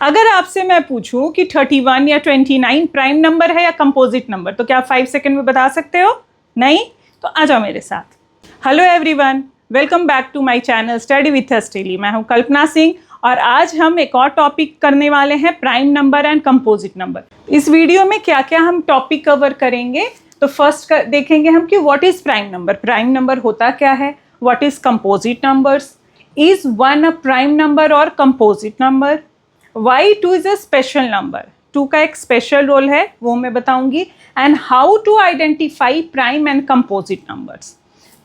अगर आपसे मैं पूछूं कि 31 या 29 प्राइम नंबर है या कंपोजिट नंबर, तो क्या आप 5 सेकंड में बता सकते हो? नहीं? तो आ जाओ मेरे साथ। Hello everyone, welcome back to my channel study with अस्टेली। मैं हूं कल्पना सिंह और आज हम एक और टॉपिक करने वाले हैं, prime number and composite number. इस वीडियो में क्या क्या हम टॉपिक कवर करेंगे, तो फर्स्ट देखेंगे हम कि what is prime number, prime number होता क्या है, what is composite numbers, is 1 a prime number और composite number, why 2 is a special number, 2 का एक स्पेशल रोल है वो मैं बताऊंगी, and how to identify prime and composite numbers.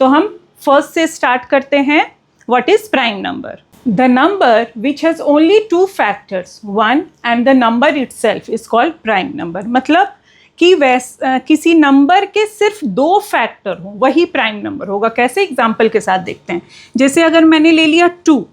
तो हम फर्स्ट से स्टार्ट करते हैं। What is prime number? The number which has only 2 factors 1 and the number itself is called prime number. मतलब कि किसी नंबर के सिर्फ 2 फैक्टर हो वही प्राइम नंबर होगा। कैसे? एग्जाम्पल के साथ देखते हैं। जैसे अगर मैंने ले लिया 2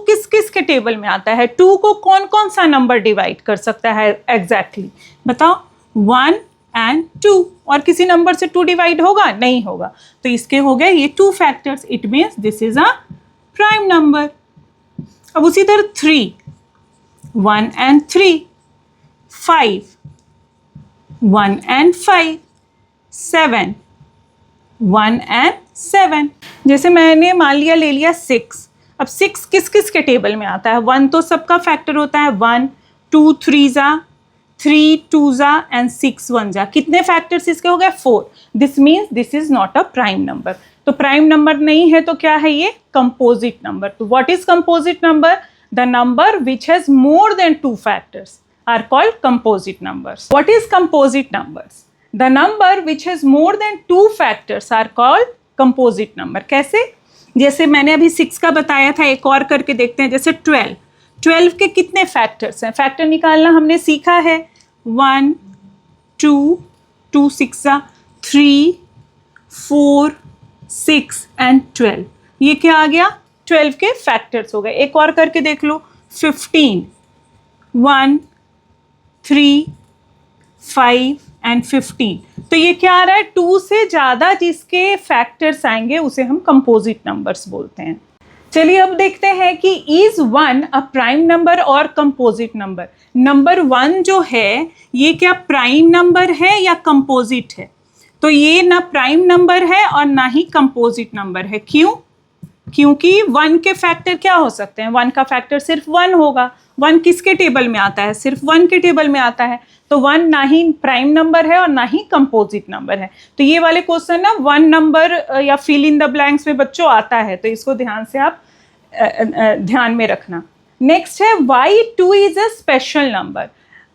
किस किस के टेबल में आता है? 2 को कौन कौन सा नंबर डिवाइड कर सकता है एग्जैक्टली? बताओ। 1 एंड 2। और किसी नंबर से 2 डिवाइड होगा? नहीं होगा। तो इसके हो गए ये 2 factors, it means this is a prime number. अब उसी तरह 3, 1 एंड 3, 5, 1 एंड 5, 7, 1 एंड 7। जैसे मैंने मान लिया ले लिया 6। अब 6 किस किस के टेबल में आता है? 1 तो सबका फैक्टर होता है, 1, 2 3 जा, 3 2 जा एंड 6 1 जा। कितने फैक्टर्स इसके हो गए? 4। This means this is not a prime number. तो प्राइम नंबर नहीं है तो क्या है ये? Composite number. तो what is composite number? The number which has more than 2 factors are called composite numbers. What is composite numbers? The number which has more than 2 factors are called composite number. कैसे? जैसे मैंने अभी 6 का बताया था, एक और करके देखते हैं। जैसे 12 के कितने फैक्टर्स हैं? फैक्टर निकालना हमने सीखा है। 1 2 6 3 4 6 एंड 12। ये क्या आ गया? 12 के फैक्टर्स हो गए। एक और करके देख लो। 15, 1 3 5 एंड 15। तो ये क्या आ रहा है? 2 से ज़्यादा जिसके फैक्टर्स आएंगे उसे हम कंपोजिट नंबर्स बोलते हैं। चलिए अब देखते हैं कि इज 1 अ प्राइम नंबर और कंपोजिट नंबर। नंबर 1 जो है ये क्या प्राइम नंबर है या कंपोजिट है? तो ये ना प्राइम नंबर है और ना ही कंपोजिट नंबर है। क्यों? क्योंकि 1 के फैक्टर क्या हो सकते हैं? 1 का फैक्टर सिर्फ 1 होगा। 1 किसके टेबल में आता है? सिर्फ 1 के टेबल में आता है। तो 1 ना ही प्राइम नंबर है और ना ही कंपोजिट नंबर है। तो ये वाले क्वेश्चन ना 1 नंबर या फिल इन द ब्लैंक्स में बच्चों आता है, तो इसको ध्यान से आप ध्यान में रखना। नेक्स्ट है why 2 is a special number.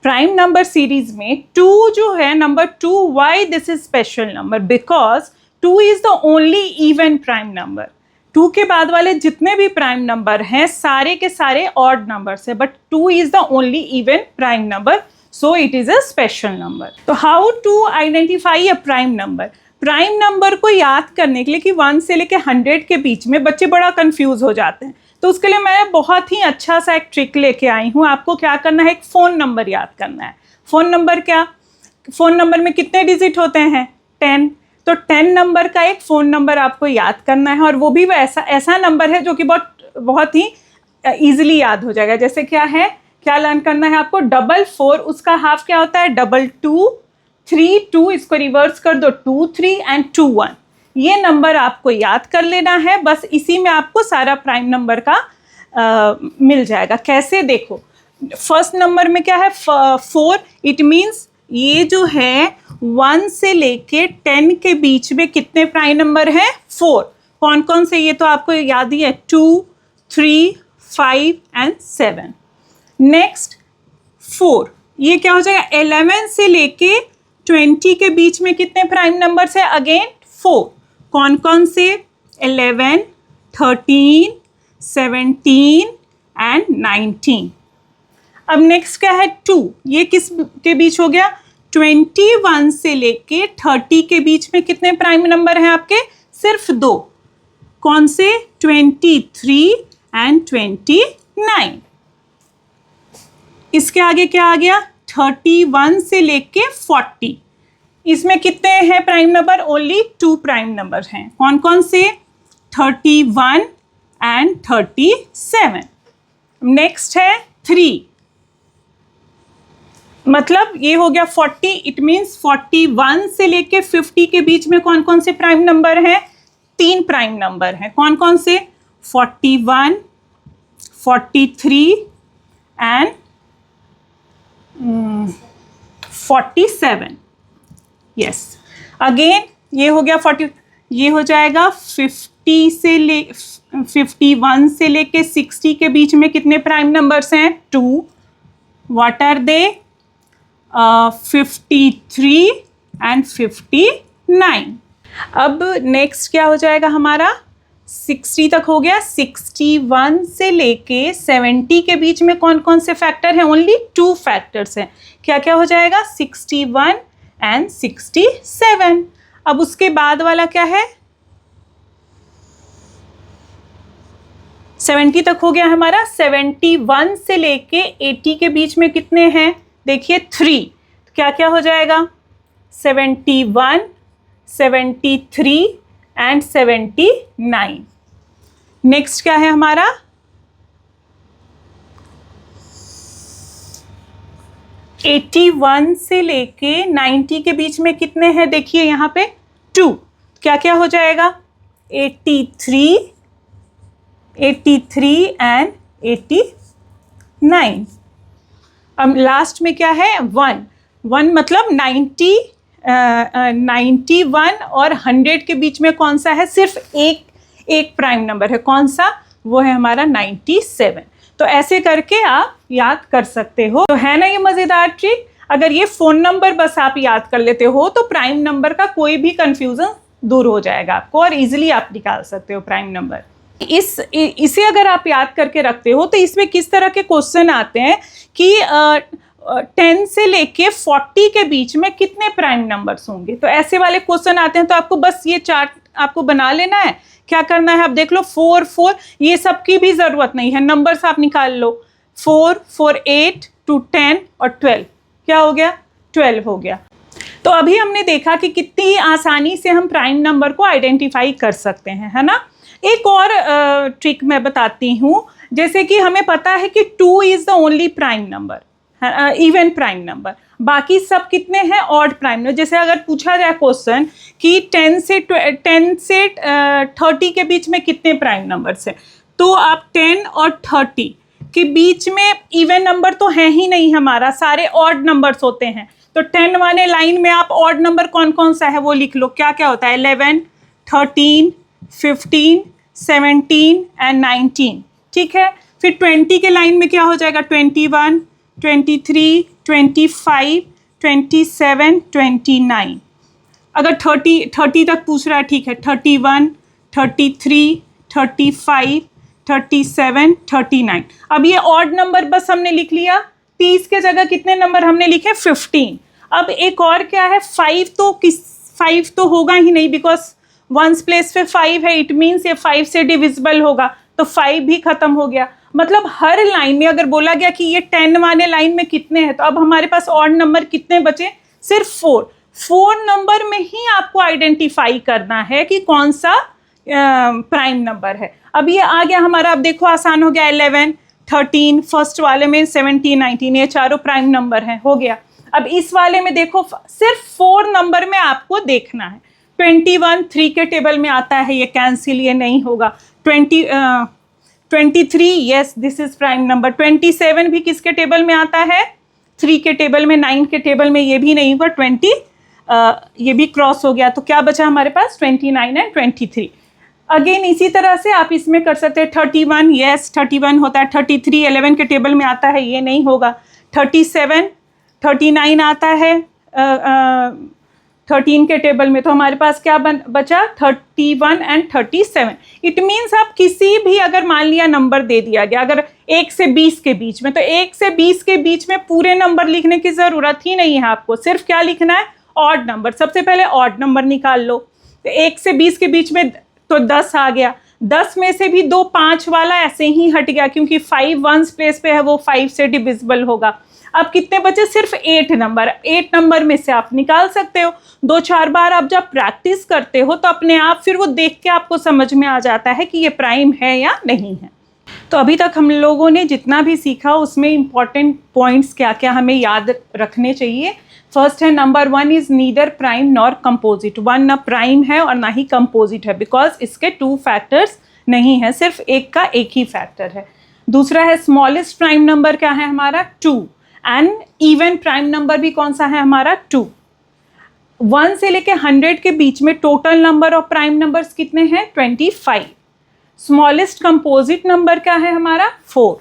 Prime number series में 2 जो है, number 2, why this is special number? Because 2 is the only even prime number. 2 के बाद वाले जितने भी प्राइम नंबर हैं सारे के सारे ऑड नंबर्स है, but 2 is the only even prime number, so it is a special number. तो how to identify a prime number? Prime number को याद करने के लिए कि 1 से लेके 100 के बीच में बच्चे बड़ा कंफ्यूज हो जाते हैं, तो उसके लिए मैं बहुत ही अच्छा सा एक ट्रिक लेके आई हूँ। आपको क्या करना है? एक फ़ोन नंबर याद करना है। फ़ोन नंबर क्या? फ़ोन नंबर में कितने डिजिट होते हैं? 10। तो 10 नंबर का एक फ़ोन नंबर आपको याद करना है, और वो भी ऐसा नंबर है जो कि बहुत ही ईजिली याद हो जाएगा। जैसे क्या है, क्या लर्न करना है आपको? 4, उसका हाफ क्या होता है? 2, 3 2, इसको रिवर्स कर दो 2 3 एंड 2 1। ये नंबर आपको याद कर लेना है, बस इसी में आपको सारा प्राइम नंबर का मिल जाएगा। कैसे? देखो, फर्स्ट नंबर में क्या है? 4। इट मीन्स ये जो है 1 से लेके 10 के बीच में कितने प्राइम नंबर हैं? 4। कौन कौन से? ये तो आपको याद ही है, 2 3 5 एंड 7। नेक्स्ट 4, ये क्या हो जाएगा? 11 से लेके 20 के बीच में कितने प्राइम नंबर्स है? अगेन 4। कौन कौन से? 11 13 17 एंड 19। अब नेक्स्ट क्या है? 2, ये किस के बीच हो गया? 21 से लेके 30 के बीच में कितने प्राइम नंबर हैं आपके? सिर्फ 2। कौन से? 23 एंड 29। इसके आगे क्या आ गया? 31 से लेके 40। इसमें कितने हैं prime number? Only 2 prime number हैं। कौन कौन से? 31 एंड 37। नेक्स्ट है 3। मतलब ये हो गया 40, इट मीन्स 41 से लेके 50 के बीच में कौन कौन से प्राइम नंबर हैं? 3 प्राइम नंबर हैं। कौन कौन से? 41, 43 एंड 47। यस, अगेन ये हो गया 40, ये हो जाएगा 51 से लेके 60 के बीच में कितने प्राइम नंबर्स हैं? 2। What are they? 53 एंड 59। अब नेक्स्ट क्या हो जाएगा हमारा? 60 तक हो गया। 61 से लेके 70 के बीच में कौन कौन से फैक्टर हैं? ओनली 2 फैक्टर्स हैं। क्या क्या हो जाएगा? 61 एंड 67। अब उसके बाद वाला क्या है? 70 तक हो गया हमारा। 71 से लेके 80 के बीच में कितने हैं? देखिए 3। क्या क्या हो जाएगा? 71, 73 एंड 79। नेक्स्ट क्या है हमारा? 81 से लेके 90 के बीच में कितने हैं? देखिए यहाँ पे 2। क्या क्या हो जाएगा? 83, 83 एंड 89। अब लास्ट में क्या है? 1 मतलब 91 और 100 के बीच में कौन सा है? सिर्फ एक प्राइम नंबर है। कौन सा? वो है हमारा 97। तो ऐसे करके आप याद कर सकते हो। तो है ना ये मज़ेदार ट्रिक? अगर ये फ़ोन नंबर बस आप याद कर लेते हो तो प्राइम नंबर का कोई भी कंफ्यूजन दूर हो जाएगा आपको और इजीली आप निकाल सकते हो प्राइम नंबर। इसे अगर आप याद करके रखते हो तो इसमें किस तरह के क्वेश्चन आते हैं कि 10 से लेके 40 के बीच में कितने प्राइम नंबर्स होंगे। तो ऐसे वाले क्वेश्चन आते हैं तो आपको बस ये चार्ट आपको बना लेना है। क्या करना है? आप देख लो 4 4, ये सब की भी ज़रूरत नहीं है, नंबर्स आप निकाल लो। 4 4 8 2 10 और 12। क्या हो गया? 12 हो गया। तो अभी हमने देखा कि कितनी आसानी से हम प्राइम नंबर को आइडेंटिफाई कर सकते हैं, है ना। एक और ट्रिक मैं बताती हूँ। जैसे कि हमें पता है कि 2 is the only prime number, even prime number. बाकी सब कितने हैं? Odd prime number. जैसे अगर पूछा जाए क्वेश्चन कि 10 से 30 के बीच में कितने प्राइम नंबर्स हैं, तो आप 10 और 30 के बीच में इवन नंबर तो है ही नहीं हमारा, सारे ऑड नंबर्स होते हैं। तो 10 वाले लाइन में आप ऑड नंबर कौन कौन सा है वो लिख लो। क्या क्या होता है? 11, 13, 15, 17 एंड 19। ठीक है। फिर 20 के लाइन में क्या हो जाएगा? 21, 23, 25, 27, 29। अगर 30 तक पूछ रहा है, ठीक है, 31, 33, 35, 37, 39। अब ये ऑड नंबर बस हमने लिख लिया। 30 के जगह कितने नंबर हमने लिखे? 15। अब एक और क्या है? 5 तो होगा ही नहीं, बिकॉज वंस प्लेस पे 5 है, इट मीन्स ये 5 से डिविजिबल होगा, तो 5 भी खत्म हो गया। मतलब हर लाइन में अगर बोला गया कि ये 10 वाले लाइन में कितने हैं, तो अब हमारे पास ऑड नंबर कितने बचे? सिर्फ 4। 4 नंबर में ही आपको आइडेंटिफाई करना है कि कौन सा प्राइम नंबर है। अब ये आ गया हमारा, अब देखो आसान हो गया। 11, 13, फर्स्ट वाले में 17, 19, ये चारों प्राइम नंबर हैं, हो गया। अब इस वाले में देखो सिर्फ 4 नंबर में आपको देखना है। 21 3 के टेबल में आता है, ये कैंसिल, ये नहीं होगा। 23, yes this is prime number. 27 भी किसके टेबल में आता है? 3 के टेबल में। 9 के टेबल में, ये भी नहीं हुआ। 20 ये भी क्रॉस हो गया। तो क्या बचा हमारे पास? 29 एंड 23। अगेन इसी तरह से आप इसमें कर सकते हैं। 31, यस 31 होता है। 33 11 के टेबल में आता है, ये नहीं होगा। 37, 39 आता है 13 के टेबल में। तो हमारे पास क्या बचा? 31 एंड 37। इट मीन्स आप किसी भी, अगर मान लिया नंबर दे दिया गया अगर 1 से 20 के बीच में, तो 1 से 20 के बीच में पूरे नंबर लिखने की ज़रूरत ही नहीं है आपको। सिर्फ क्या लिखना है? Odd number. सबसे पहले ऑड नंबर निकाल लो। तो 1 से 20 के बीच में तो 10 आ गया। 10 में से भी 2 5 वाला ऐसे ही हट गया, क्योंकि 5 वंस प्लेस पे है, वो 5 से डिविजिबल होगा। अब कितने बचे? सिर्फ 8 नंबर। 8 नंबर में से आप निकाल सकते हो। 2-4 बार आप जब प्रैक्टिस करते हो तो अपने आप फिर वो देख के आपको समझ में आ जाता है कि ये प्राइम है या नहीं है। तो अभी तक हम लोगों ने जितना भी सीखा उसमें इम्पॉर्टेंट पॉइंट्स क्या क्या हमें याद रखने चाहिए। फर्स्ट है number 1 is neither prime nor composite. 1 ना प्राइम है और ना ही कंपोजिट है, बिकॉज इसके 2 फैक्टर्स नहीं है, सिर्फ एक का एक ही फैक्टर है। दूसरा है स्मॉलेस्ट प्राइम नंबर क्या है हमारा 2, एंड इवन प्राइम नंबर भी कौन सा है हमारा 2। 1 से लेके 100 के बीच में total number of prime numbers कितने हैं 25। स्मॉलेस्ट कंपोजिट नंबर क्या है हमारा 4,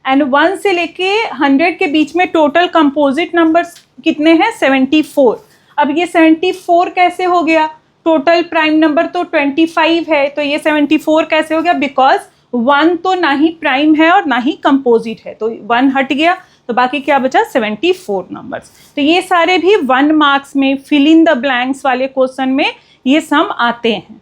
एंड 1 से लेके 100 के बीच में टोटल कंपोजिट नंबर्स कितने हैं 74। अब ये 74 कैसे हो गया, टोटल प्राइम नंबर तो 25 है, तो ये 74 कैसे हो गया, बिकॉज 1 तो ना ही प्राइम है और ना ही कंपोजिट है, तो 1 हट गया, तो बाकी क्या बचा 74 नंबर्स। तो ये सारे भी 1 मार्क्स में फिल इन द ब्लैंक्स वाले क्वेश्चन में ये सम आते हैं।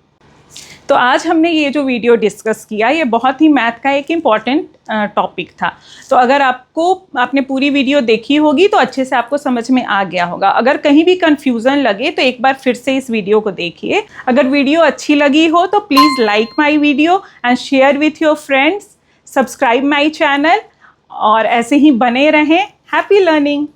तो आज हमने ये जो वीडियो डिस्कस किया ये बहुत ही मैथ का एक इम्पॉर्टेंट टॉपिक था। तो अगर आपने पूरी वीडियो देखी होगी तो अच्छे से आपको समझ में आ गया होगा। अगर कहीं भी कंफ्यूजन लगे तो एक बार फिर से इस वीडियो को देखिए। अगर वीडियो अच्छी लगी हो तो please like my video and share with your friends, subscribe my channel, और ऐसे ही बने रहें। Happy learning.